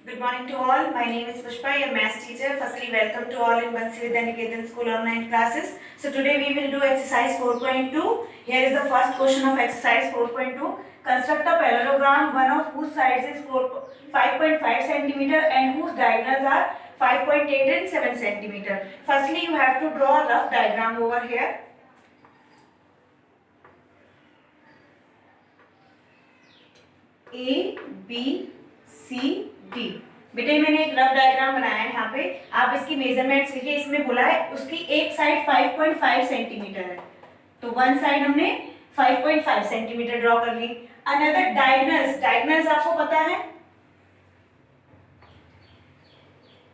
Good morning to all. My name is Pushpa, your maths teacher. Firstly, welcome to all in Bansi Vidyaniketan School online classes. So today we will do exercise 4.2. Here is the first question of exercise 4.2. Construct a parallelogram, one of whose sides is 5.5 centimeter and whose diagonals are 5.8 and 7 centimeter. Firstly, you have to draw a rough diagram over here. A, B, C, D. बेटे मैंने एक rough diagram बनाया है यहाँ पे. आप इसकी measurements लिखिए. इसमें बोला है उसकी एक साइड 5.5 सेंटीमीटर है, तो वन साइड हमने 5.5 सेंटीमीटर ड्रॉ कर ली. अनदर डायगोनल्स आपको पता है,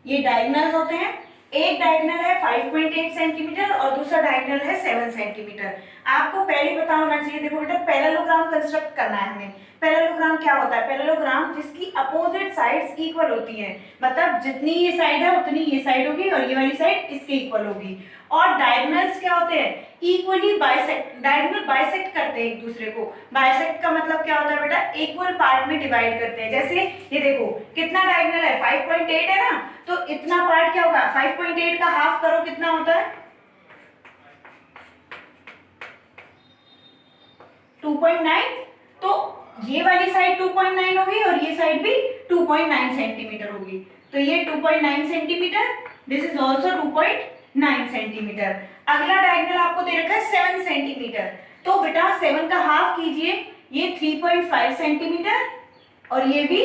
ये डायगोनल्स होते हैं. एक डायगोनल है 5.8 सेंटीमीटर और दूसरा डायगोनल है 7 सेंटीमीटर. आपको पहले पता होना चाहिए. देखो बेटा, पैरेललोग्राम कंस्ट्रक्ट करना है हमें. पैरेललोग्राम क्या होता है? पैरेललोग्राम जिसकी अपोजिट साइड्स इक्वल होती हैं, मतलब जितनी ये साइड है उतनी ये साइड होगी और ये वाली साइड इसके इक्वल होगी. और डायगोनल्स क्या होते हैं? इक्वली बाइसेक्ट, डायगोनल बाइसेक्ट करते हैं एक दूसरे को. बाइसेक्ट का मतलब क्या होता है बेटा? इक्वल पार्ट में डिवाइड करते हैं. जैसे ये देखो कितना डायगोनल है, 5.8 है ना, तो इतना पार्ट क्या होगा? 5.8 का हाफ करो कितना होता है? 2.9. तो ये वाली साइड 2.9 होगी और ये साइड भी 2.9 सेंटीमीटर होगी. तो ये 2.9 centimetre, this is also 2.9 centimetre. अगला डायगोनल आपको दे रखा है 7 सेंटीमीटर. तो बेटा 7 का हाफ कीजिए, ये 3.5 सेंटीमीटर और ये भी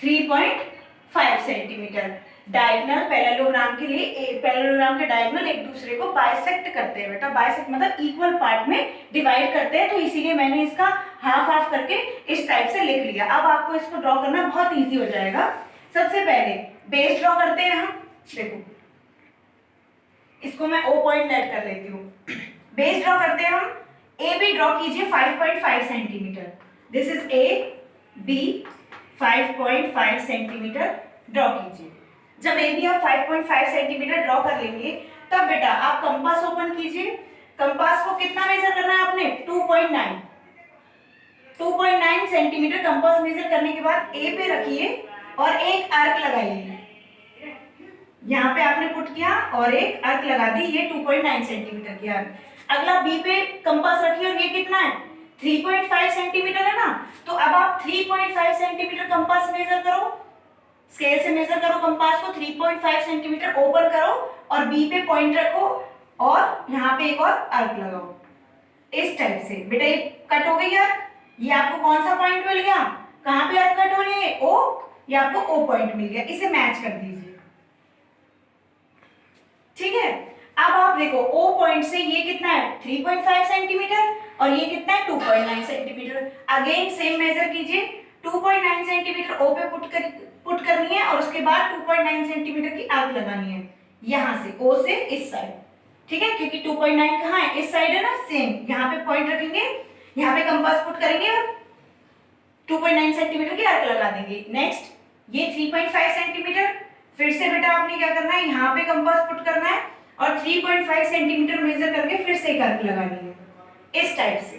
3.5 सेंटीमीटर. डायगोनल पैरेललोग्राम के लिए, पैरेललोग्राम के डायगोनल एक दूसरे को बाइसेक्ट करते हैं बेटा. बाइसेक्ट मतलब इक्वल पार्ट में डिवाइड करते हैं. तो इसीलिए मैंने इसका हाफ हाफ करके इस टाइप से लिख लिया. अब आपको इसको ड्रॉ करना बहुत इजी हो जाएगा. सबसे पहले बेस ड्रॉ करते हैं हम. देखो इसको मैं ओ पॉइंट ऐड कर लेती हूँ. बेस ड्रॉ करते हैं हम. ए बी ड्रॉ कीजिए 5.5 centimetre. This is A B. 5.5 centimetre draw कीजिए. जब ए बी आप 5.5 सेंटीमीटर ड्रॉ कर लेंगे तब बेटा आप कंपास ओपन कीजिए. कंपास को कितना मेजर करना है आपने? 2.9 सेंटीमीटर कंपास मेजर करने के बाद ए पे रखिए और एक आर्क लगाइए. यहाँ पे आपने पुट किया और एक आर्क लगा दी. ये 2.9 सेंटीमीटर की आर्क. अगला बी पे कंपास रखिए और ये कितना है? 3.5 सेंटीमीटर है ना. तो अब आप 3.5 सेंटीमीटर कंपास मेजर करो. स्केल से मेजर करो कंपास को. 3.5 सेंटीमीटर ओपन करो और बी पे पॉइंट रखो और यहाँ पे एक और आर्क लगाओ इस टाइप से. बेटा ये कट हो गई आर्क. ये आपको कौन सा पॉइंट मिल गया? कहाँ पे आर्क कट हो रही है? ओ. ये आपको ओ पॉइंट मिल गया. इसे मैच कर दीजिए. ठीक है. अब आप देखो ओ पॉइंट से ये कितना है? 3.5 सेंटीमीटर और ये कितना है? 2.9 सेंटीमीटर. अगेन सेम मेजर कीजिए. 2.9 सेंटीमीटर ओ पे पुट करनी है और उसके बाद 2.9 सेंटीमीटर की आर्क लगानी है यहां से ओ से इस साइड. ठीक है, क्योंकि 2.9 कहाँ है? इस साइड है ना. सेम यहाँ पे पॉइंट रखेंगे, यहाँ पे कंपास पुट करेंगे और 2.9 सेंटीमीटर की आर्क लगा देंगे. नेक्स्ट ये 3.5 सेंटीमीटर. फिर से बेटा आपने क्या करना है? यहाँ पे कंपास पुट करना है और 3.5 सेंटीमीटर मेजर करके फिर से एक आर्क लगानी है इस टाइप से.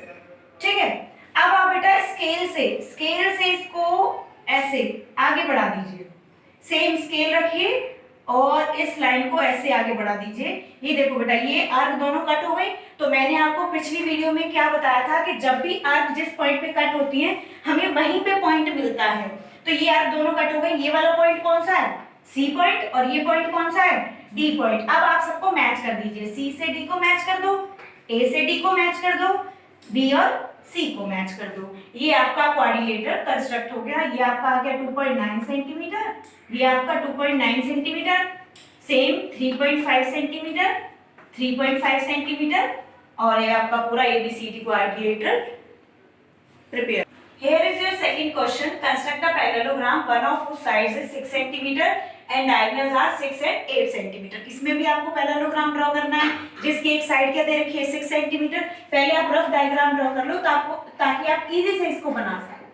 ठीक है. अब आप बेटा स्केल से इसको ऐसे आगे बढ़ा दीजिए. सेम स्केल रखिए और इस लाइन को ऐसे आगे बढ़ा दीजिए. ये देखो बेटा ये आर्क दोनों कट हो गई. तो मैंने आपको पिछली वीडियो में क्या बताया था कि जब भी आर्क जिस पॉइंट पे कट होती है हमें वहीं पे पॉइंट मिलता है. तो ये आर्क दोनों कट हो गई. ये वाला पॉइंट कौन सा है? C point. और ये पॉइंट कौन सा है? D point. अब आप सबको मैच कर दीजिए. सी से डी को मैच कर दो, ए से डी को मैच कर दो, बी और सी को मैच कर दो. ये आपका क्वाड्रिलेटर कंस्ट्रक्ट हो गया. ये आपका आ गया 2.9 सेंटीमीटर, ये आपका 2.9 सेंटीमीटर, सेम 3.5 सेंटीमीटर, 3.5 सेंटीमीटर और ये आपका पूरा A B C D quadrilateral prepare. Here is your second question. Construct a parallelogram. One of whose sides is 6 centimeter and diagonals are 6 and 8 centimeter. इसमें भी आपको पैरेललोग्राम ड्रॉ करना है जिसकी एक साइड क्या दे रखी है? 6 सेंटीमीटर. पहले आप रफ डायग्राम ड्रॉ कर लो ताकि आप इजी से इसको बना सको.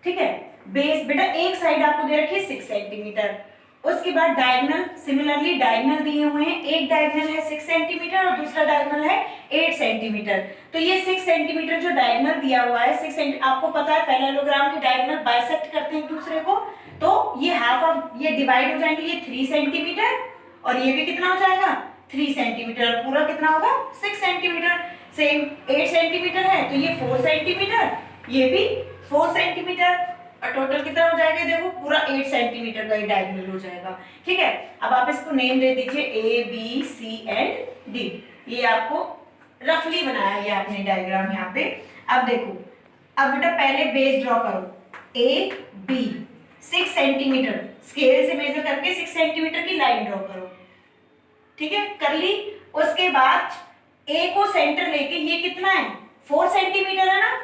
ठीक है. बेस बेटा एक साइड आपको दे रखी है 6 सेंटीमीटर. उसके बाद डायगोनल, सिमिलरली डायगोनल दिए हुए हैं. एक डायगोनल है 6 सेंटीमीटर और दूसरा डायगोनल है 8 सेंटीमीटर. तो ये 6 सेंटीमीटर जो डायगोनल दिया हुआ है 6 सेंटीमीटर, आपको पता है पैरेललोग्राम के डायगोनल बाइसेक्ट करते हैं एक दूसरे को. तो ये हाफ हाफ ये डिवाइड हो जाएंगे, ये 3 सेंटीमीटर और ये भी कितना हो जाएगा 3 सेंटीमीटर, पूरा कितना होगा 6 सेंटीमीटर। सेम 8 सेंटीमीटर है तो ये 4 सेंटीमीटर, ये भी 4 सेंटीमीटर, और टोटल कितना हो जाएगा देखो पूरा 8 सेंटीमीटर का ये डायगोनल हो जाएगा। ठीक है, अब आप इसको नेम दे दीजिए A B C and D. ये आपको रफली बनाया है आपने डायग्राम यहाँ पे। अब देखो, अब बेटा पहले बेस ड्रॉ करो, ए बी 6 सेंटीमीटर स्केल से मेजर करके 6 सेंटीमीटर की लाइन ड्रॉ करो। ठीक है, कर ली। उसके बाद ए को सेंटर लेके, ये कितना है 4 सेंटीमीटर है ना,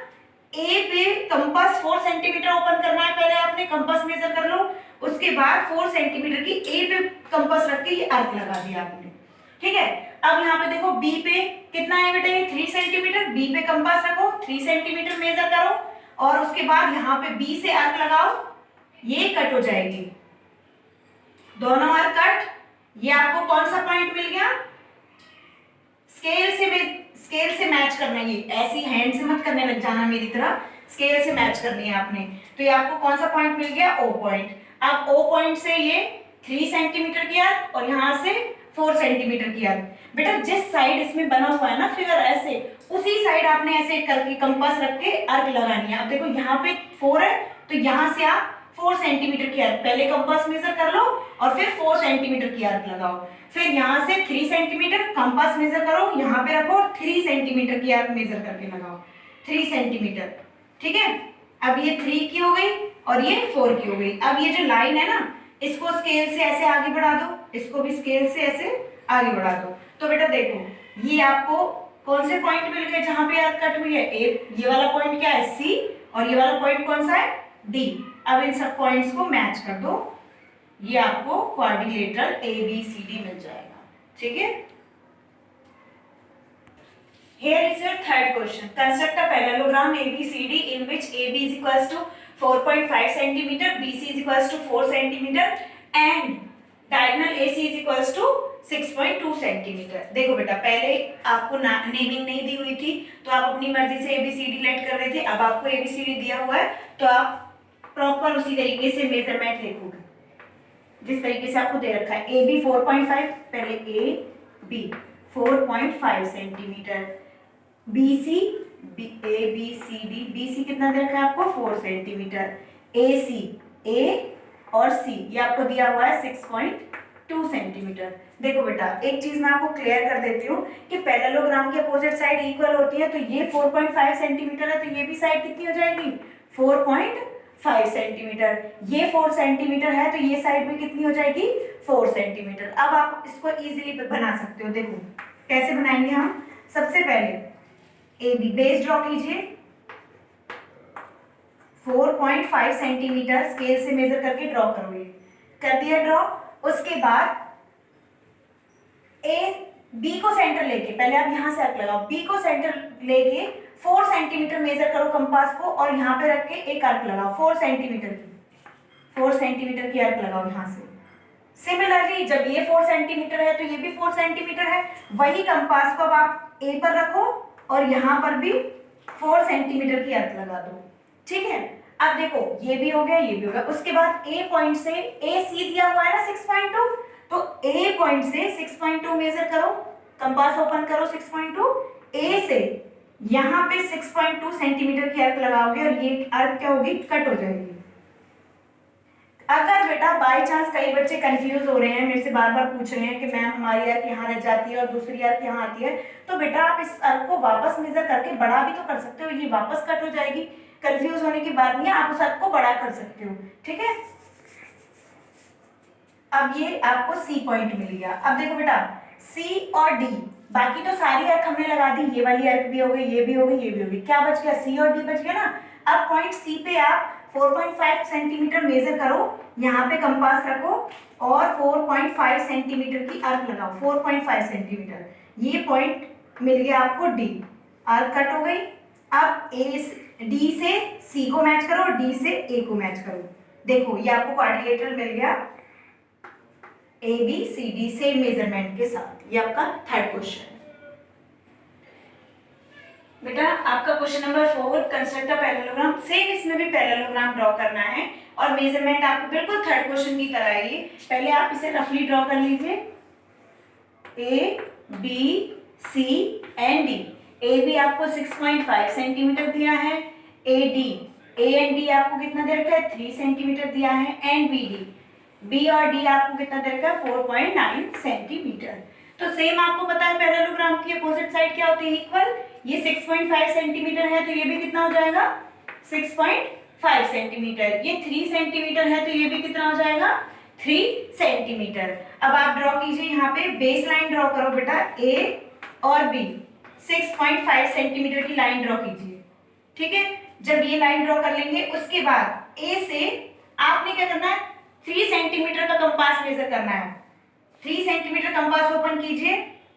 ए पे कंपास 4 सेंटीमीटर ओपन करना है, पहले आपने कंपास मेजर कर लो। उसके बाद 4 सेंटीमीटर की ए पे कंपास रख के ये आर्क लगा दिया आपने। ठीक है, अब यहाँ पे देखो बी पे कितना है बेटा, ये 3 सेंटीमीटर, बी पे कंपास रखो, 3 सेंटीमीटर मेजर करो और उसके बाद यहाँ पे बी से आर्क लगाओ, ये कट हो जाएगी, दोनों आर्क कट। ये आपको कौन सा पॉइंट मिल गया, स्केल से मैच करना है, ये ऐसी हैंड से मत करने लग जाना मेरी तरह, स्केल से मैच करनी है आपने। तो ये आपको कौन सा पॉइंट मिल गया, ओ पॉइंट। अब ओ पॉइंट से ये 3 सेंटीमीटर की आर्क और यहाँ से 4 सेंटीमीटर की आर्क। बेटा जिस साइड इसमें बना हुआ है ना फिगर ऐसे, उसी साइड आपने ऐसे करके कंपास रख के आर्क लगानी है। अब देखो यहाँ पे 4 है तो यहाँ से आप 4 सेंटीमीटर की आर्क, पहले कंपास मेजर कर लो और फिर 4 सेंटीमीटर की आर्क लगाओ। फिर यहाँ से 3 सेंटीमीटर कंपास मेजर करो, यहाँ पे रखो, 3 सेंटीमीटर की आर्क मेजर करके लगाओ, 3 सेंटीमीटर। ठीक है, अब ये 3 की हो गई और ये 4 की हो गई। अब ये जो लाइन है ना, इसको स्केल से ऐसे आगे बढ़ा दो, इसको भी स्केल से ऐसे आगे बढ़ा दो। तो बेटा देखो ये आपको कौन से पॉइंट मिल गए जहां पे आर्क कट हुई है, ये वाला पॉइंट क्या है सी और ये वाला पॉइंट कौन सा है डी। अब इन सब पॉइंट्स को मैच कर दो, ये आपको क्वाड्रिलेटरल ABCD मिल जाएगा। ठीक है, here is your third question. Construct a parallelogram ABCD in which AB is equals to 4.5 centimeter, BC is equals to 4 centimeter and diagonal AC is equals to 6.2 centimetre. देखो बेटा पहले आपको नेमिंग नहीं दी हुई थी तो आप अपनी मर्जी से ABCD लेट कर रहे थे, अब आपको ABCD दिया हुआ है तो आप प्रॉपर उसी तरीके से मेजरमेंट लिखोगे जिस तरीके से आपको दे रखा है। AB 4.5, पहले AB 4.5 centimetre, BC ABCD BC कितना दे रखा है आपको 4 सेंटीमीटर, AC A और C ये आपको दिया हुआ है 6.2 सेंटीमीटर। देखो बेटा एक चीज मैं आपको क्लियर कर देती हूँ कि पैरेललोग्राम की अपोजिट साइड इक्वल होती है, तो ये 4.5 सेंटीमीटर है तो ये भी साइड कितनी हो जाएगी 4.5 सेंटीमीटर, ये 4 सेंटीमीटर है तो ये साइड भी कितनी हो जाएगी 4 सेंटीमीटर। अब आप इसको इजीली बना सकते हो। देखो कैसे बनाएंगे हम, सबसे पहले ए बी बेस ड्रॉ कीजिए, 4.5 सेंटीमीटर स्केल से मेजर करके ड्रॉ करोगे, कर दिया ड्रॉ। उसके बाद ए बी को सेंटर लेके, पहले आप यहां से आर्क लगाओ, बी को सेंटर लेके 4 सेंटीमीटर मेजर करो कंपास को और यहाँ पे रख के एक आर्क लगाओ 4 सेंटीमीटर की आर्क लगाओ यहाँ से। सिमिलरली जब ये 4 सेंटीमीटर है तो ये भी 4 सेंटीमीटर है, वही कंपास को अब आप ए पर रखो और यहाँ पर भी 4 सेंटीमीटर की आर्क लगा दो। ठीक है, अब देखो ये भी हो गया ये भी हो गया। उसके बाद ए पॉइंट से, ए सी दिया हुआ है ना 6.2, तो ए पॉइंट से 6.2 मेजर करो, कंपास ओपन करो 6.2, ए से यहाँ पे 6.2 सेंटीमीटर की आर्क लगाओगे और ये आर्क क्या होगी कट हो जाएगी। अगर बेटा बाय चांस कई बच्चे कंफ्यूज हो रहे हैं, मेरे से बार बार पूछ रहे हैं कि मैम हमारी आर्क यहाँ रह जाती है और दूसरी आर्क यहाँ आती है, तो बेटा आप इस आर्क को वापस मेजर करके बड़ा भी तो कर सकते हो, ये वापस कट हो जाएगी, कंफ्यूज होने की बात नहीं है, आप उस आर्क को बड़ा कर सकते हो। ठीक है, अब ये आपको सी पॉइंट मिल गया। अब देखो बेटा सी और डी, बाकी तो सारी आर्क हमने लगा दी, ये वाली आर्क भी हो गई, ये भी हो गई, ये भी हो गई, क्या बच गया सी और डी बच गया ना। अब पॉइंट सी पे आप 4.5 सेंटीमीटर मेजर करो, यहाँ पे कंपास रखो और 4.5 सेंटीमीटर की आर्क लगाओ, 4.5 सेंटीमीटर, ये पॉइंट मिल गया आपको डी, आर्क कट हो गई। अब डी से सी को मैच करो, डी से ए को मैच करो, देखो ये आपको क्वाड्रिलेटरल मिल गया ABCD सेम मेजरमेंट के साथ। ये आपका थर्ड क्वेश्चन। बेटा आपका question number 4 construct a parallelogram, same इसमें भी पैरेललोग्राम ड्रॉ करना है और मेजरमेंट आपको बिल्कुल थर्ड क्वेश्चन की तरह है। पहले आप इसे रफली ड्रॉ कर लीजिए। A B C and D. A B आपको 6.5 सेंटीमीटर दिया है, ए एंड डी आपको कितना दे रखा है 3 सेंटीमीटर दिया है, एंड बी और डी आपको कितना दे रखा है 4.9 सेंटीमीटर। तो सेम आपको पता है पैरेललोग्राम की अपोजिट साइड क्या होती है, इक्वल। ये 6.5 सेंटीमीटर है तो ये भी कितना हो जाएगा 6.5 सेंटीमीटर। ये 3 सेंटीमीटर है तो ये भी कितना हो जाएगा 3 सेंटीमीटर। अब आप ड्रॉ कीजिए, यहाँ पे बेस लाइन ड्रॉ करो बेटा, ए और बी 6.5 सेंटीमीटर की लाइन ड्रॉ कीजिए। ठीक है, जब ये लाइन ड्रॉ कर लेंगे उसके बाद ए से आपने क्या करना है 3 सेंटीमीटर का कंपास मेजर करना है। 3 सेंटीमीटर कंपास ओपन कीजिए,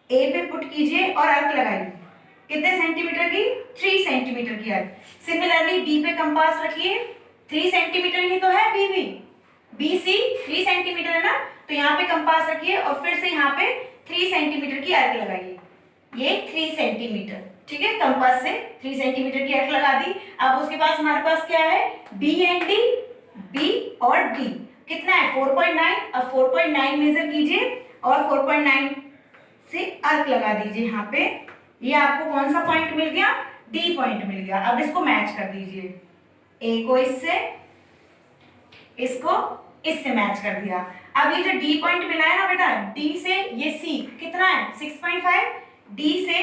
ए पे पुट कीजिए और अर्क लगाइए। कितने सेंटीमीटर की 3 सेंटीमीटर की अर्क। सिमिलरली डी पे कंपास रखिए, 3 सेंटीमीटर ही तो है बी भी, बी सी 3 सेंटीमीटर है ना, तो यहाँ पे कंपास रखिए और फिर से यहाँ पे 3 सेंटीमीटर की अर्क लगाइए। ये 3 सेंटीमीटर, ठीक है, कंपास से 3 सेंटीमीटर की अर्क लगा दी। अब उसके पास हमारे पास क्या है बी एंड डी, बी और डी कितना है 4.9। अब 4.9 मेजर कीजिए और 4.9 से अर्क लगा दीजिए यहाँ पे। ये आपको कौन सा पॉइंट मिल गया, डी पॉइंट मिल गया। अब इसको मैच कर दीजिए, ए को इससे, इसको इससे मैच कर दिया। अब ये जो डी पॉइंट मिला है ना बेटा, डी से ये सी कितना है 6.5, डी से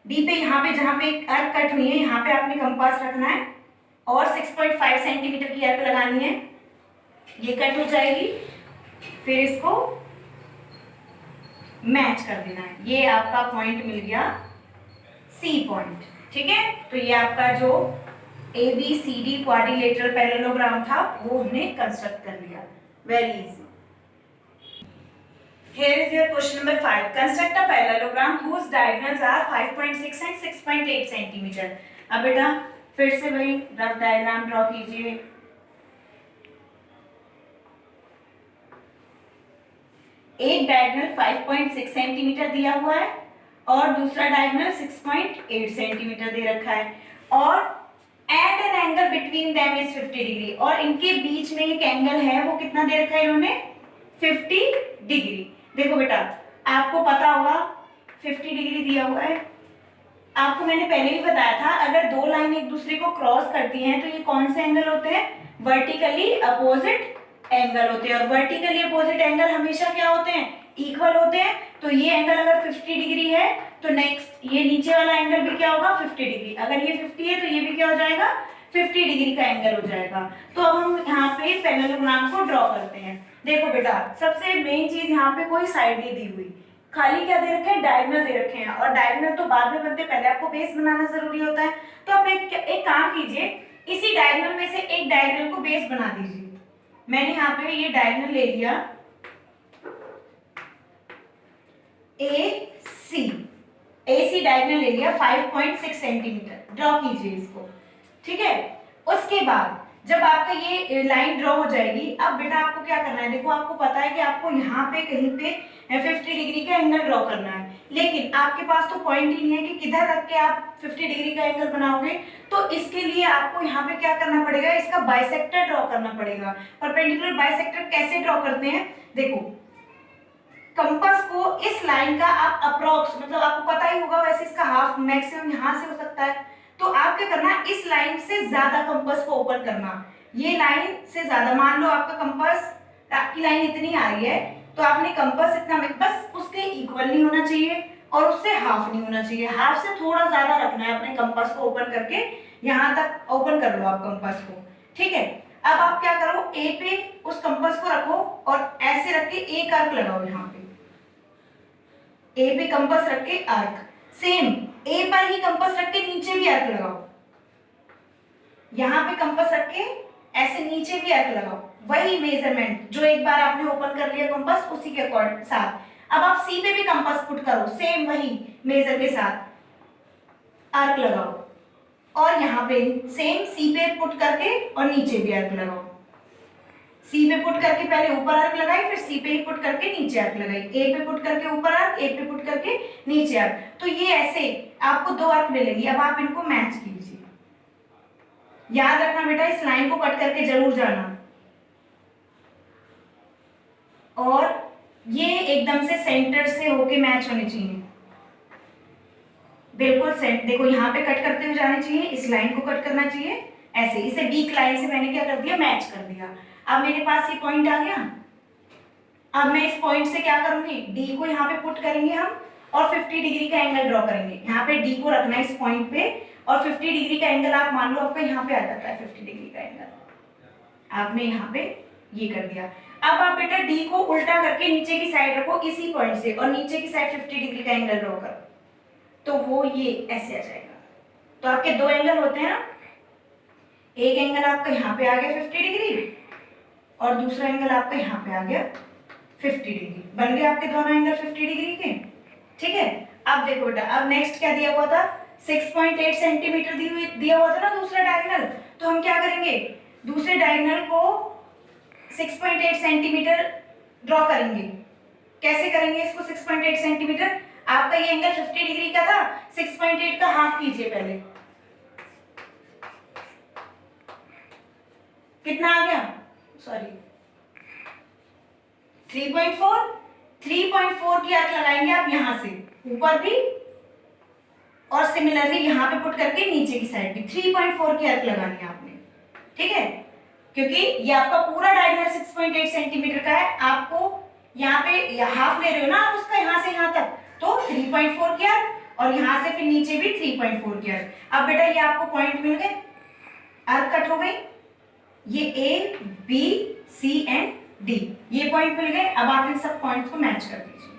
डी पे यहाँ पे जहाँ पे अर्क कट हुई है यहाँ पे आपने कंपास रखना है और 6.5 सेंटीमीटर की अर्क लगानी है। ये कट हो जाएगी, फिर इसको मैच कर देना है। ये आपका पॉइंट मिल गया सी पॉइंट। ठीक है, तो ये आपका जो A B C D quadrilateral parallelogram था वो हमने कंस्ट्रक्ट कर लिया। Very easy. Here is your question number 5. Construct a parallelogram whose diagonals are 5.6 and 6.8 centimetre. अब बेटा फिर से वही रफ डायग्राम ड्रॉ कीजिए। एक डायगोनल 5.6 सेंटीमीटर दिया हुआ है और दूसरा डायगोनल 6.8 सेंटीमीटर दे रखा है और and an angle between them is 50 degree, और इनके बीच में एक एंगल है वो कितना दे रखा है इन्होंने 50 डिग्री। देखो बेटा आपको पता होगा 50 डिग्री दिया हुआ है। आपको मैंने पहले ही बताया था अगर दो लाइन एक दूसरे को क्रॉस करती हैं तो ये कौन से एंगल होते हैं, वर्टिकली अपोजिट एंगल होते हैं। और वर्टिकली अपोजिट एंगल हमेशा क्या होते हैं, इक्वल होते हैं। तो ये एंगल अगर 50 डिग्री है तो नेक्स्ट ये नीचे वाला एंगल भी क्या होगा 50 डिग्री। अगर ये 50 है तो ये भी क्या हो जाएगा 50 डिग्री का एंगल हो जाएगा। तो अब हम यहाँ पे पैरेललोग्राम को ड्रॉ करते हैं। देखो बेटा सबसे मेन चीज यहाँ पे कोई साइड नहीं दी हुई, खाली क्या दे रखे हैं डायगोनल दे रखे हैं, और डायगोनल तो बाद में बनते, पहले आपको बेस बनाना जरूरी होता है। तो आप एक काम कीजिए, इसी डायगोनल में से एक डायगोनल को बेस बना दीजिए। मैंने यहाँ पे ये डायगोनल ले लिया ए सी डायगोनल ले लिया 5.6 सेंटीमीटर। ड्रॉ कीजिए इसको, ठीक है। उसके बाद जब आपका ये लाइन ड्रॉ हो जाएगी, अब बेटा आपको क्या करना है, देखो आपको पता है कि आपको यहाँ पे कहीं पे 50 डिग्री का एंगल ड्रॉ करना है, लेकिन आपके पास तो पॉइंट ही नहीं है कि किधर रख के आप 50 डिग्री का एंगल बनाओगे। तो इसके लिए आपको यहाँ पे क्या करना पड़ेगा, इसका बाइसेक्टर ड्रॉ करना पड़ेगा। परपेंडिकुलर बाइसेक्टर कैसे ड्रॉ करते हैं, देखो कंपास को इस लाइन का आप अप्रोक्स, मतलब आपको पता ही होगा वैसे इसका हाफ मैक्सिमम यहाँ से हो सकता है, तो आप क्या करना है इस लाइन से ज्यादा कंपास को ओपन करना। ये लाइन से ज्यादा, मान लो आपका कंपास, आपकी लाइन इतनी आ रही है तो आपने कंपास इतना में बस उसके इक्वल नहीं होना चाहिए और उससे हाफ नहीं होना चाहिए, हाफ से थोड़ा ज्यादा रखना है अपने कंपास को ओपन करके। यहाँ तक ओपन कर लो आप कंपास को, ठीक है। अब आप क्या करो, ए पे उस कंपास को रखो और ऐसे रख के एक आर्क लगाओ। यहाँ पे ए पे कंपास रख के आर्क, सेम ए पर ही कंपास रख के नीचे भी आर्क लगाओ। यहाँ पे कंपास रख के ऐसे नीचे भी आर्क लगाओ, वही मेजरमेंट जो एक बार आपने ओपन कर लिया कंपास उसी के अकॉर्डिंग साथ। अब आप सी पे भी कंपास पुट करो, सेम वही मेजर के साथ आर्क लगाओ और यहाँ पे सेम सी पे पुट करके और नीचे भी आर्क लगाओ। सी पे पुट करके पहले ऊपर आर्क लगाई, फिर सी पे ही पुट करके नीचे आर्क लगाई, ए पे पुट करके ऊपर आर्क, ए पे पुट करके नीचे आर्क। तो ये ऐसे आपको 2 आर्क मिलेंगी। अब आप इनको मैच कीजिए। याद रखना बेटा, इस लाइन को कट करके जरूर जाना। और ये एकदम से सेंटर से होके मैच होने चाहिए, बिल्कुल सेंट। देखो यहाँ पे कट करते हुए जाने चाहिए, इस लाइन को कट करना चाहिए ऐसे। इसे डी लाइन से मैंने क्या कर दिया, मैच कर दिया। अब मेरे पास ये पॉइंट आ गया। अब मैं इस पॉइंट से क्या करूंगी, डी को यहाँ पे पुट करेंगे हम और 50 डिग्री का एंगल ड्रॉ करेंगे। यहाँ पे डी को रखना है इस पॉइंट पे और 50 डिग्री का एंगल आप मान लो आपका यहाँ पे आ जाता है 50 डिग्री का एंगल। आपने यहाँ पे ये कर दिया। अब आप बेटा डी को उल्टा करके नीचे की साइड रखो इसी पॉइंट से और नीचे की साइड 50 डिग्री का एंगल ड्रॉ करो, तो वो ये ऐसे आ जाएगा। तो आपके 2 एंगल होते हैं ना, एक एंगल आपका यहाँ पे आ गया 50 डिग्री और दूसरा एंगल आपका यहाँ पे आ गया 50 डिग्री। बन गए आपके दोनों एंगल 50 डिग्री के। ठीक है, अब देखो बेटा, अब नेक्स्ट क्या दिया हुआ था, 6.8 सेंटीमीटर दिया हुआ था ना दूसरा डायगोनल। तो हम क्या करेंगे, दूसरे डायगोनल को 6.8 सेंटीमीटर ड्रॉ करेंगे। कैसे करेंगे इसको 6.8 सेंटीमीटर, आपका ये एंगल 50 डिग्री का था, 6.8 का हाफ कीजिए पहले, कितना आ गया, सॉरी 3.4 की आर्क लगाएंगे आप यहां से ऊपर भी और सिमिलरली यहां पे पुट करके नीचे की साइड भी 3.4 की आर्क लगानी है आपने। ठीक है, क्योंकि ये आपका पूरा डायगोनल 6.8 सेंटीमीटर का है, आपको यहाँ पे हाफ ले रहे हो ना आप उसका, यहाँ से यहाँ तक, तो 3.4 की आर्क और यहाँ से फिर नीचे भी 3.4 की आर्क। अब बेटा ये आपको पॉइंट मिल गए, आर्क कट हो गई, ये A B C and D ये पॉइंट मिल गए। अब आप इन सब पॉइंट्स को मैच कर दीजिए।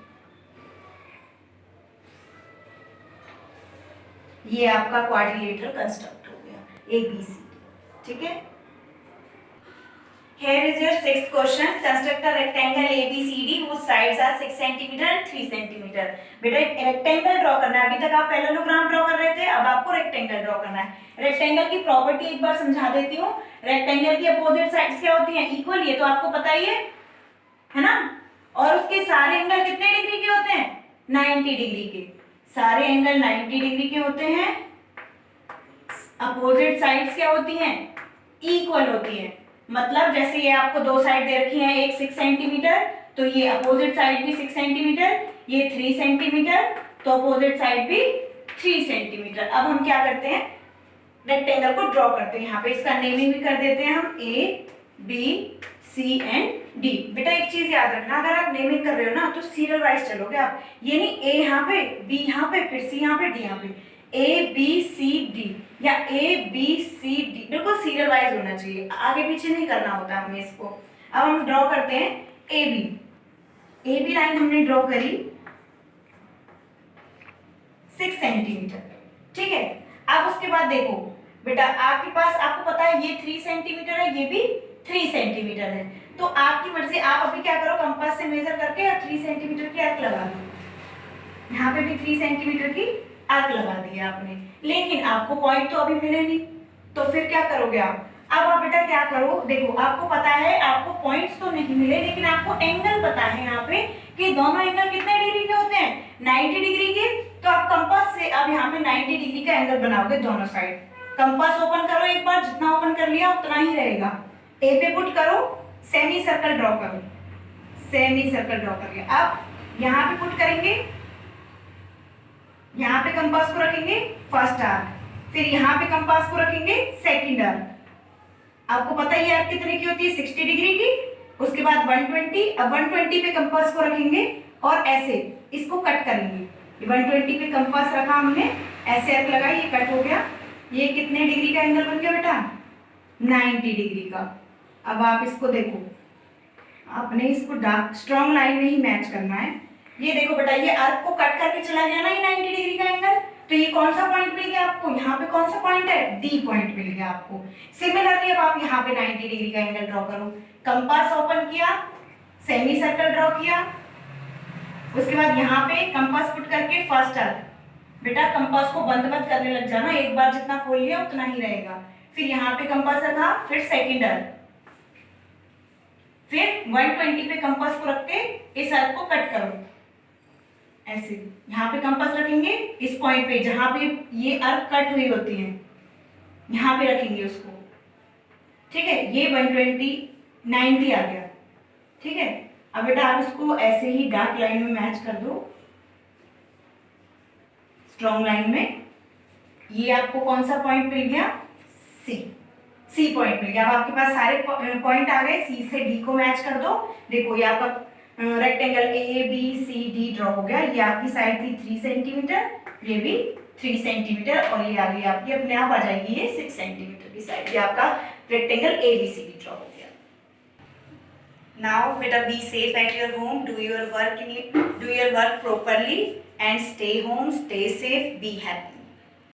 ये आपका क्वाड्रिलेटरल कंस्ट्रक्ट हो गया ए बी सी डी। ठीक है, here is your sixth question, construct a rectangle ABCD whose sides are 6 cm and 3 cm। बेटा एक रेक्टेंगल ड्रॉ करना है। अभी तक आप पैरेललोग्राम ड्रॉ कर रहे थे, अब आपको रेक्टेंगल ड्रॉ करना है। रेक्टेंगल की प्रॉपर्टी एक बार समझा देती हूँ। रेक्टेंगल की अपोजिट साइड्स क्या होती हैं, इक्वल, ये तो आपको पता ही है ना। और उसके सारे एंगल कितने डिग्री के होते हैं, 90 डिग्री के। सारे एंगल 90 डिग्री के होते हैं। अपोजिट साइड्स क्या होती हैं, इक्वल होती हैं। मतलब जैसे ये आपको 2 साइड दे रखी हैं, एक 6 सेंटीमीटर, तो ये अपोजिट साइड भी 6 सेंटीमीटर, ये 3 सेंटीमीटर, तो अपोजिट साइड भी 3 सेंटीमीटर। अब हम क्या करते हैं, रेक्टेंगल को ड्रॉ करते हैं। यहाँ पे इसका नेमिंग भी कर देते हैं हम, A B C and D. बेटा एक चीज याद रखना, अगर आप नेमिंग कर रहे हो ना तो सीरियल वाइज चलोगे आप, ये नहीं ए यहाँ पे, बी यहाँ पे, फिर सी यहाँ पे, डी यहाँ पे, ए बी सी डी या ए बी सी डी, बिल्कुल सीरियल वाइज होना चाहिए, आगे पीछे नहीं करना होता हमें इसको। अब हम ड्रॉ करते हैं A B. A B line हमने ड्रॉ करी 6 सेंटीमीटर। ठीक है, अब उसके बाद देखो बेटा, आपके पास, आपको पता है ये 3 सेंटीमीटर है, ये भी 3 सेंटीमीटर है, तो आपकी मर्जी, आप अभी क्या करो, कंपास से मेजर करके और 3 सेंटीमीटर की आर्क लगा दो। यहाँ पे भी 3 सेंटीमीटर की आर्क लगा दी आपने, लेकिन आपको पॉइंट तो अभी मिले नहीं, तो फिर क्या करोगे आप। अब आप बेटा क्या करो, देखो आपको पता है आपको पॉइंट्स तो नहीं मिले, लेकिन आपको एंगल पता है यहाँ पे कि दोनों एंगल कितने डिग्री के होते हैं, 90 डिग्री के। तो आप कंपास से अब यहाँ पे 90 डिग्री का एंगल बनाओगे दोनों साइड। कंपास ओपन करो एक बार, जितना ओपन कर लिया उतना ही रहेगा। ए पे पुट करो, सेमी सर्कल ड्रॉ करो, सेमी सर्कल ड्रॉ करके अब यहाँ पे पुट करेंगे, यहाँ पे कंपास को रखेंगे फर्स्ट आर्क, फिर यहाँ पे कंपास को रखेंगे सेकंड आर्क। आपको पता ही आर्क कितने की होती है, 60 डिग्री की। उसके बाद 120, अब 120 पे कंपास को रखेंगे और ऐसे इसको कट करेंगे। 120 पे कंपास रखा हमने, ऐसे आर्क लगाई, ये कट हो गया। ये कितने डिग्री का एंगल बन गया बेटा, 90 डिग्री का। अब आप इसको देखो, आपने इसको डार्क स्ट्रॉन्ग लाइन में ही मैच करना है। ये देखो बेटा, ये आर्क को कट करके चला गया ना ये 90 डिग्री का एंगल, तो ये कौन सा पॉइंट मिल गया आपको, यहाँ पे कौन सा पॉइंट है, डी पॉइंट मिल गया आपको। सिमिलरली अब आप यहाँ पे 90 डिग्री का एंगल ड्रॉ करो, कंपास ओपन किया, सेमी सर्कल ड्रॉ किया, उसके बाद यहाँ पे कंपास पुट करके फर्स्ट आर्क। बेटा कंपास को बंद मत करने लग जाना, एक बार जितना खोल लिया उतना ही रहेगा। फिर यहाँ पे कंपास रखा, फिर सेकंड आर्क, फिर 120 पे कंपास को रख के इस अर्क को कट करो ऐसे। यहाँ पे कंपास रखेंगे इस पॉइंट पे जहां पे ये अर्क कट हुई होती है, यहाँ पे रखेंगे उसको। ठीक है, ये 120 90 आ गया। ठीक है, अब बेटा आप इसको ऐसे ही डार्क लाइन में मैच कर दो, स्ट्रॉन्ग लाइन में। ये आपको कौन सा पॉइंट मिल गया? सी पॉइंट मिल गया। अब आपके पास सारे पॉइंट आ गए, सी से डी को मैच कर दो। देखो ये आपका rectangle A B C D draw हो गया। ये आपकी साइड थी 3 सेंटीमीटर, ये भी 3 सेंटीमीटर, और ये आ गई आपकी, अपने आप आ जाएगी ये 6 सेंटीमीटर की साइड। ये आपका rectangle A B C D draw हो गया। नाउ बेटा be safe at your home, do your work properly and stay home, stay safe, be happy.